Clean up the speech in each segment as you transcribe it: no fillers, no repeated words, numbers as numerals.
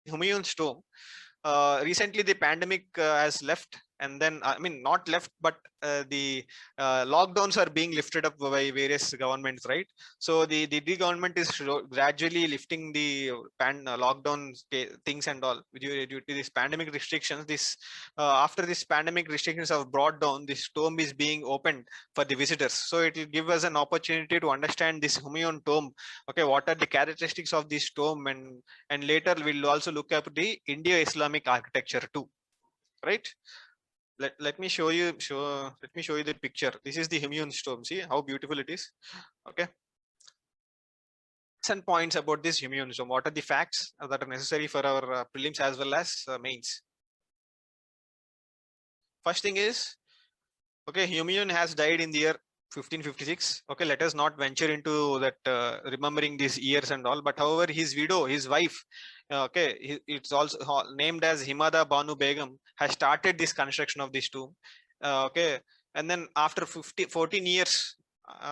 Humayun's tomb. Recently the pandemic has left, and then I mean not left, but the lockdowns are being lifted up by various governments, right? So the government is gradually lifting the lockdown things and all due to this pandemic restrictions. This after this pandemic restrictions are brought down, this tomb is being opened for the visitors, so it will give us an opportunity to understand this Humayun tomb. Okay, what are the characteristics of this tomb, and later we'll also look at the Indo-Islamic architecture too, right? Let me show you let me show you the picture. This is the Humayun tomb. See how beautiful it is. Okay, some points about this Humayun tomb. What are the facts that are necessary for our prelims as well as mains? First thing is, okay, Humayun has died in the year 1556. Okay, let us not venture into that remembering these years and all, but however his widow, his wife, okay, it's also named as Himada Banu Begum, has started this construction of this tomb. Okay, and then after 14 years,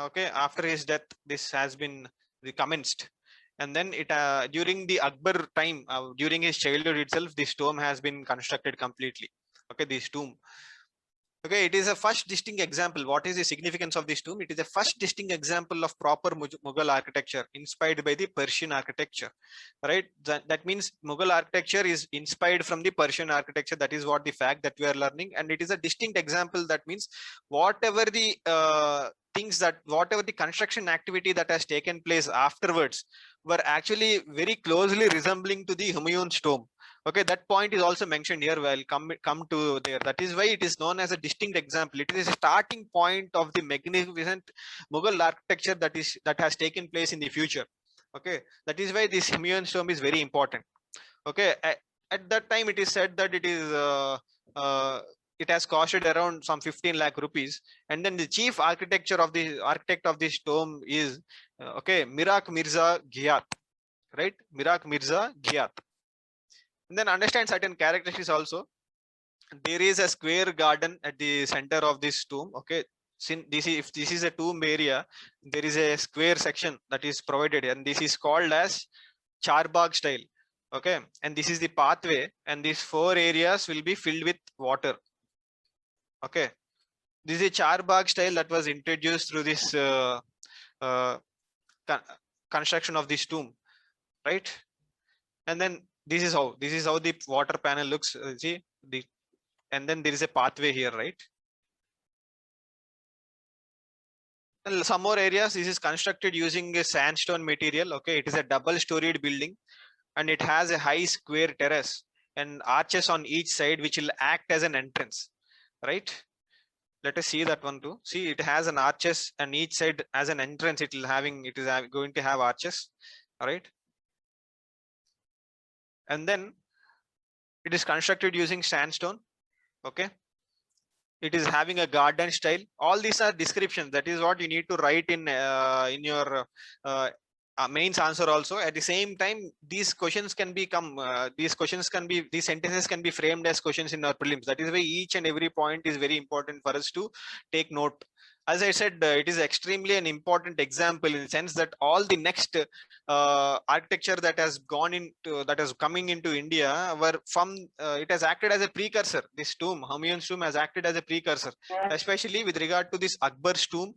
okay, after his death, this has been recommenced. And then it during the Akbar time, during his childhood itself, this tomb has been constructed completely. Okay, this tomb. Okay, it is a first distinct example. What is the significance of this tomb? It is a first distinct example of proper Mughal architecture inspired by the Persian architecture, right? That means Mughal architecture is inspired from the Persian architecture. That is what the fact that we are learning, and it is a distinct example. That means whatever the whatever the construction activity that has taken place afterwards were actually very closely resembling to the Humayun's tomb. Okay, that point is also mentioned here. Well, come to there. That is why it is known as a distinct example. It is a starting point of the magnificent Mughal architecture that has taken place in the future. Okay, that is why this Humayun tomb is very important. Okay, at that time it is said that it has costed around some 15 lakh rupees, and then the chief architect of this tomb is okay, Miraq Mirza Ghiat, right? Miraq Mirza Ghiat. And then understand certain characteristics also. There is a square garden at the center of this tomb. Okay, since if this is a tomb area, there is a square section that is provided, and this is called as Charbagh style. Okay, and this is the pathway, and these 4 areas will be filled with water. Okay, this is a Charbagh style that was introduced through this uh, construction of this tomb, right? And then this is how the water panel looks. See the, and then there is a pathway here, right? And some more areas, this is constructed using a sandstone material. Okay, it is a double-storied building, and it has a high square terrace and arches on each side, which will act as an entrance, right? Let us see that one too. See, it has an arches, and each side as an entrance. It is going to have arches, all right? And then it is constructed using sandstone. Okay, it is having a garden style. All these are descriptions. That is what you need to write in your mains answer also. At the same time, these sentences can be framed as questions in our prelims. That is why each and every point is very important for us to take note. As I said, it is extremely an important example in the sense that all the next architecture that has coming into India were from it has acted as a precursor. This tomb, Humayun's tomb, has acted as a precursor, especially with regard to this Akbar's tomb.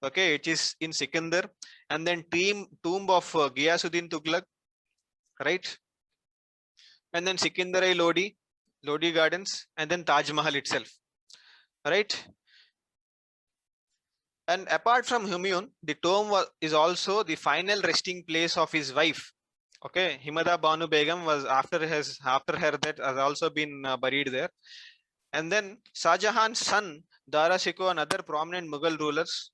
Okay, it is in Sikandar, and then tomb of Ghiyasuddin Tughlaq, right? And then Sikandar Lodi Gardens, and then Taj Mahal itself, right? And apart from Humayun, the tomb is also the final resting place of his wife. Okay, Himada Banu Begum was after her death has also been buried there. And then Shah Jahan's son Dara Shikoh and other prominent Mughal rulers,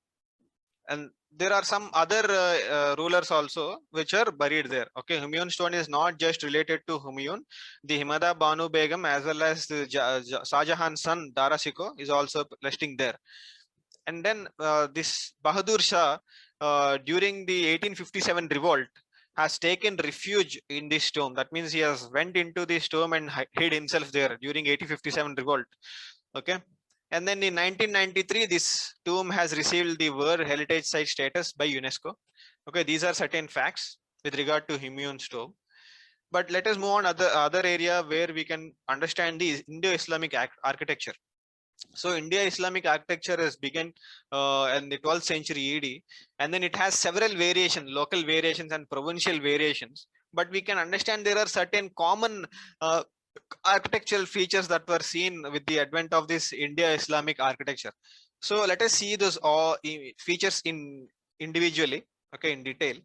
and there are some other rulers also which are buried there. Okay, Humayun stone is not just related to Humayun. The Himada Banu Begum as well as the Shah Jahan's son Dara Shikoh is also resting there. And then this Bahadur Shah during the 1857 revolt has taken refuge in this tomb. That means he has went into this tomb and hid himself there during 1857 revolt. Okay, and then in 1993 this tomb has received the World Heritage Site status by UNESCO. Okay, these are certain facts with regard to Humayun's tomb. But let us move on other area where we can understand the Indo-Islamic architecture. So India-Islamic architecture has begun in the 12th century ED, and then it has several variations, local variations and provincial variations. But we can understand there are certain common uh, architectural features that were seen with the advent of this India-Islamic architecture. So let us see those all features in individually, okay, in detail.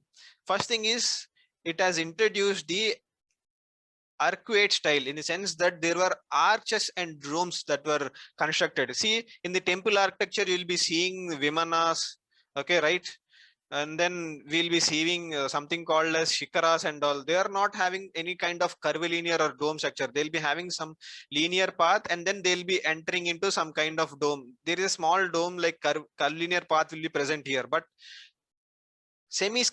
First thing is it has introduced the arcuate style, in the sense that there were arches and domes that were constructed. See, in the temple architecture, you'll be seeing vimanas, okay, right? And then we'll be seeing something called as shikaras and all. They are not having any kind of curvilinear or dome structure. They'll be having some linear path, and then they'll be entering into some kind of dome. There is a small dome like curvilinear path will be present here, but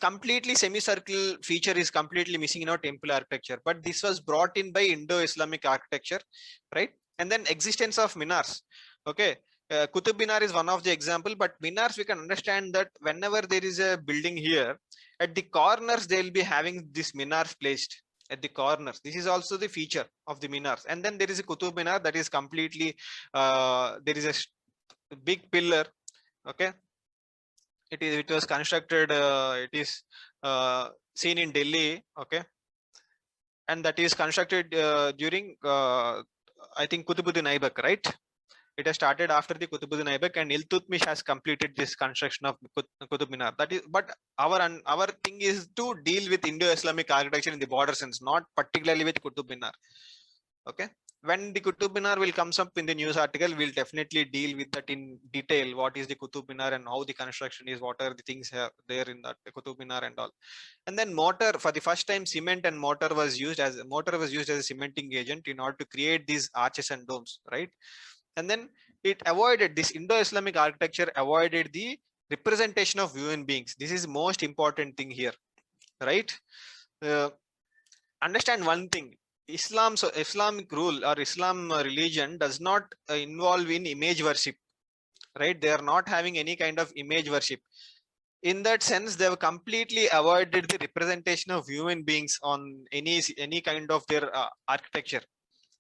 completely semicircle feature is completely missing in our temple architecture. But this was brought in by Indo-Islamic architecture, right? And then existence of minars. Okay, Qutub Minar is one of the example, but minars, we can understand that whenever there is a building here, at the corners they'll be having this minars placed at the corners. This is also the feature of the minars. And then there is a Qutub Minar that is completely there is a big pillar. Okay, it was constructed, it is seen in Delhi, okay, and that is constructed during I think Qutbuddin Aibak, right? It has started after the Qutbuddin Aibak, and Iltutmish has completed this construction of Qutub Minar. That is, but our thing is to deal with Indo-Islamic architecture in the border sense, not particularly with Qutub Minar. Okay, when the Qutub Minar will comes up in the news article, we'll definitely deal with that in detail. What is the Qutub Minar and how the construction is, what are the things there in that Qutub Minar and all. And then mortar, for the first time, cement and mortar was used as a cementing agent in order to create these arches and domes, right? And then it avoided, this Indo-Islamic architecture avoided the representation of human beings. This is most important thing here, right? Uh, Understand one thing. Islamic rule or Islam religion does not involve in image worship, right? They are not having any kind of image worship. In that sense, they have completely avoided the representation of human beings on any kind of their architecture,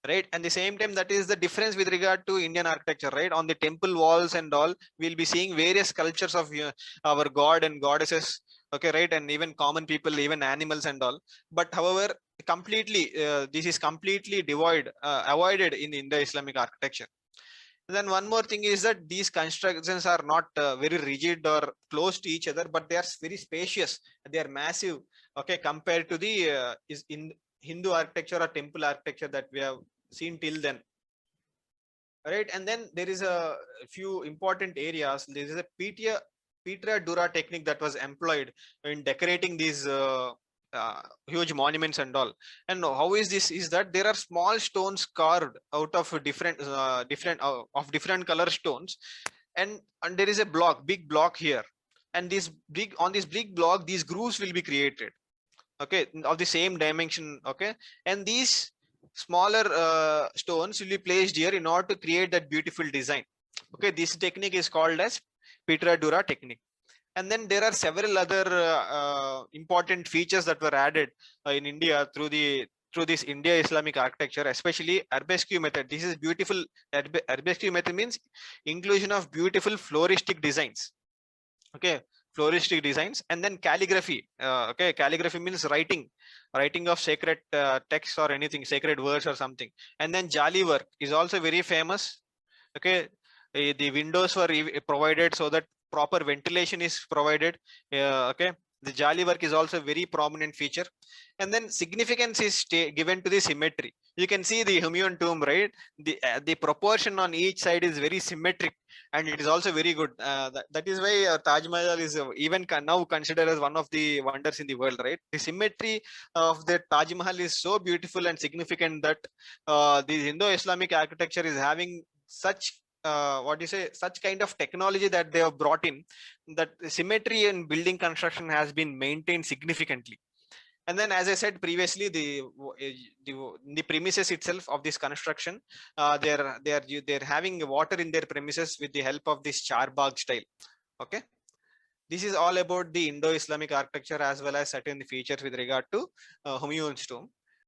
right? And the same time, that is the difference with regard to Indian architecture, right? On the temple walls and all, we'll be seeing various sculptures of our god and goddesses, okay, right? And even common people, even animals and all. But however, completely this is completely avoided in Indo-Islamic architecture. And then one more thing is that these constructions are not very rigid or close to each other, but they are very spacious. They are massive, okay, compared to the is in Hindu architecture or temple architecture that we have seen till then, right? And then there is a few important areas. There is a Petra Dura technique that was employed in decorating these huge monuments and all. And how is this? Is that there are small stones carved out of different of different color stones, and there is a big block here, and this big block, these grooves will be created, okay, of the same dimension, okay, and these smaller stones will be placed here in order to create that beautiful design. Okay, this technique is called as Petra Dura technique. And then there are several other important features that were added in India through this India Islamic architecture, especially arabesque method. This is beautiful. Arabesque method means inclusion of beautiful floristic designs. Okay, floristic designs. And then calligraphy. Okay, calligraphy means writing of sacred texts or anything, sacred words or something. And then jali work is also very famous. Okay, the windows were provided so that proper ventilation is provided. Okay, the jali work is also a very prominent feature. And then significance is given to the symmetry. You can see the Humayun tomb, right? The proportion on each side is very symmetric, and it is also very good. That is why Taj Mahal is even now considered as one of the wonders in the world, right? The symmetry of the Taj Mahal is so beautiful and significant that the Indo-Islamic architecture is having such what do you say, such kind of technology that they have brought in, that symmetry in building construction has been maintained significantly. And then, as I said previously, the premises itself of this construction, they're having water in their premises with the help of this charbagh style. Okay, this is all about the Indo-Islamic architecture as well as certain features with regard to Humayun's tomb.